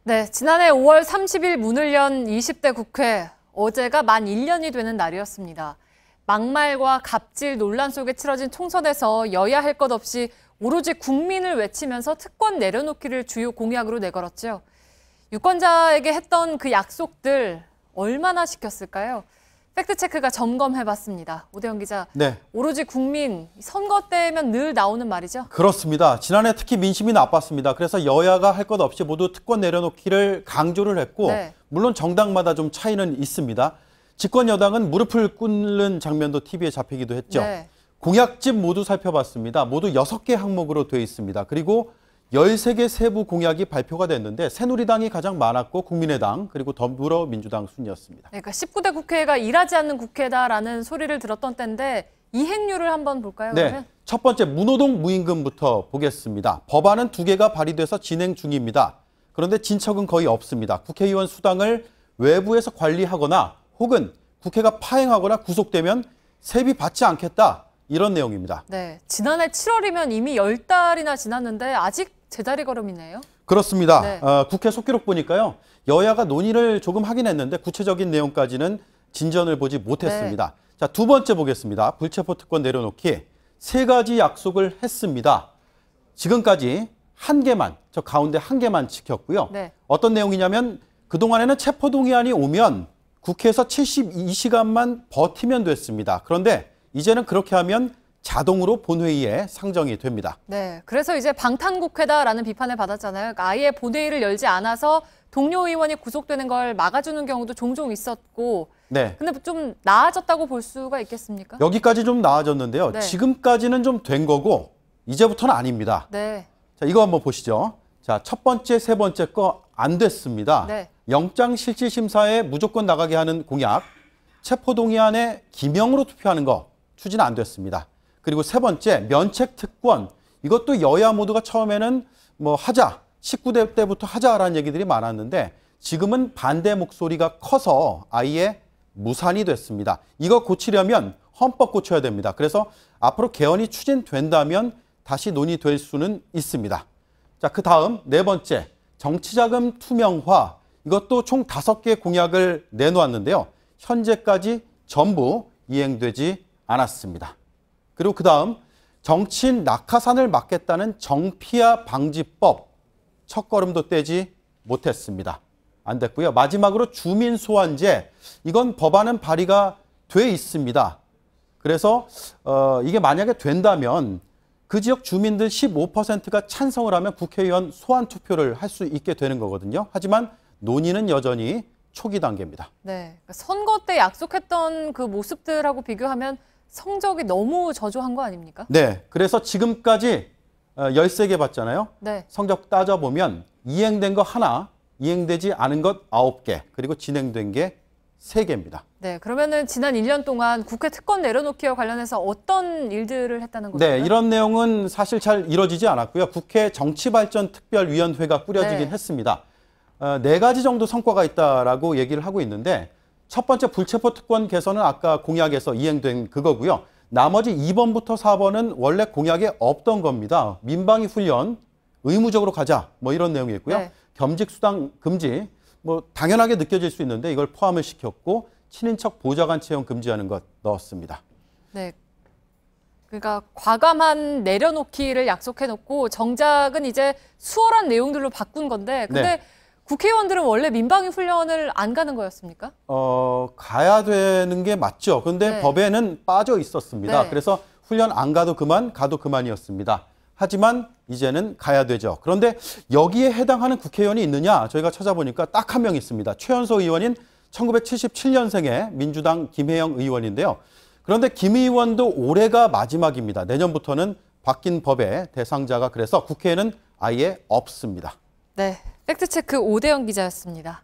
네, 지난해 5월 30일 문을 연 20대 국회, 어제가 만 1년이 되는 날이었습니다. 막말과 갑질 논란 속에 치러진 총선에서 여야 할 것 없이 오로지 국민을 외치면서 특권 내려놓기를 주요 공약으로 내걸었죠. 유권자에게 했던 그 약속들 얼마나 지켰을까요? 팩트체크가 점검해봤습니다. 오대영 기자, 네. 오로지 국민, 선거 때면 늘 나오는 말이죠? 그렇습니다. 지난해 특히 민심이 나빴습니다. 그래서 여야가 할 것 없이 모두 특권 내려놓기를 강조를 했고 네. 물론 정당마다 좀 차이는 있습니다. 집권 여당은 무릎을 꿇는 장면도 TV에 잡히기도 했죠. 네. 공약집 모두 살펴봤습니다. 모두 6개 항목으로 되어 있습니다. 그리고 13개 세부 공약이 발표가 됐는데 새누리당이 가장 많았고 국민의당 그리고 더불어민주당 순이었습니다. 그러니까 19대 국회가 일하지 않는 국회다라는 소리를 들었던 때인데 이행률을 한번 볼까요? 네, 그러면? 첫 번째 무노동 무임금부터 보겠습니다. 법안은 2개가 발의돼서 진행 중입니다. 그런데 진척은 거의 없습니다. 국회의원 수당을 외부에서 관리하거나 혹은 국회가 파행하거나 구속되면 세비 받지 않겠다. 이런 내용입니다. 네, 지난해 7월이면 이미 10달이나 지났는데 아직 제자리 걸음이네요. 그렇습니다. 네. 국회 속기록 보니까요. 여야가 논의를 조금 하긴 했는데 구체적인 내용까지는 진전을 보지 못했습니다. 네. 자, 두 번째 보겠습니다. 불체포 특권 내려놓기 3가지 약속을 했습니다. 지금까지 1개만, 저 가운데 1개만 지켰고요. 네. 어떤 내용이냐면 그동안에는 체포동의안이 오면 국회에서 72시간만 버티면 됐습니다. 그런데 이제는 그렇게 하면 자동으로 본회의에 상정이 됩니다. 네, 그래서 이제 방탄국회다라는 비판을 받았잖아요. 그러니까 아예 본회의를 열지 않아서 동료 의원이 구속되는 걸 막아주는 경우도 종종 있었고 네. 근데 좀 나아졌다고 볼 수가 있겠습니까? 여기까지 좀 나아졌는데요. 네. 지금까지는 좀 된 거고 이제부터는 아닙니다. 네. 자, 이거 한번 보시죠. 자, 첫 번째, 세 번째 거 안 됐습니다. 네. 영장실질심사에 무조건 나가게 하는 공약, 체포동의안에 기명으로 투표하는 거 추진 안 됐습니다. 그리고 세 번째, 면책특권. 이것도 여야 모두가 처음에는 뭐 하자, 19대 때부터 하자라는 얘기들이 많았는데 지금은 반대 목소리가 커서 아예 무산이 됐습니다. 이거 고치려면 헌법 고쳐야 됩니다. 그래서 앞으로 개헌이 추진된다면 다시 논의될 수는 있습니다. 자, 그 다음 네 번째, 정치자금 투명화. 이것도 총 5개 공약을 내놓았는데요. 현재까지 전부 이행되지 않았습니다. 그리고 그 다음 정치인 낙하산을 막겠다는 정피아 방지법 첫걸음도 떼지 못했습니다. 안 됐고요. 마지막으로 주민소환제, 이건 법안은 발의가 돼 있습니다. 그래서 이게 만약에 된다면 그 지역 주민들 15%가 찬성을 하면 국회의원 소환 투표를 할 수 있게 되는 거거든요. 하지만 논의는 여전히 초기 단계입니다. 네, 그러니까 선거 때 약속했던 그 모습들하고 비교하면 성적이 너무 저조한 거 아닙니까? 네, 그래서 지금까지 13개 봤잖아요. 네. 성적 따져보면 이행된 거 하나, 이행되지 않은 것 9개, 그리고 진행된 게 3개입니다. 네, 그러면은 지난 1년 동안 국회 특권 내려놓기와 관련해서 어떤 일들을 했다는 거죠? 네, 이런 내용은 사실 잘 이뤄지지 않았고요. 국회 정치발전특별위원회가 꾸려지긴 네. 했습니다. 4가지 정도 성과가 있다라고 얘기를 하고 있는데 첫 번째 불체포 특권 개선은 아까 공약에서 이행된 그거고요. 나머지 2번부터 4번은 원래 공약에 없던 겁니다. 민방위 훈련 의무적으로 가자 뭐 이런 내용이었고요. 네. 겸직 수당 금지 뭐 당연하게 느껴질 수 있는데 이걸 포함을 시켰고 친인척 보좌관 채용 금지하는 것 넣었습니다. 네. 그러니까 과감한 내려놓기를 약속해놓고 정작은 이제 수월한 내용들로 바꾼 건데 근데 네. 국회의원들은 원래 민방위 훈련을 안 가는 거였습니까? 가야 되는 게 맞죠. 근데 네. 법에는 빠져 있었습니다. 네. 그래서 훈련 안 가도 그만, 가도 그만이었습니다. 하지만 이제는 가야 되죠. 그런데 여기에 해당하는 국회의원이 있느냐? 저희가 찾아보니까 딱 한 명 있습니다. 최연소 의원인 1977년생의 민주당 김혜영 의원인데요. 그런데 김 의원도 올해가 마지막입니다. 내년부터는 바뀐 법의 대상자가 그래서 국회에는 아예 없습니다. 네, 팩트체크 오대영 기자였습니다.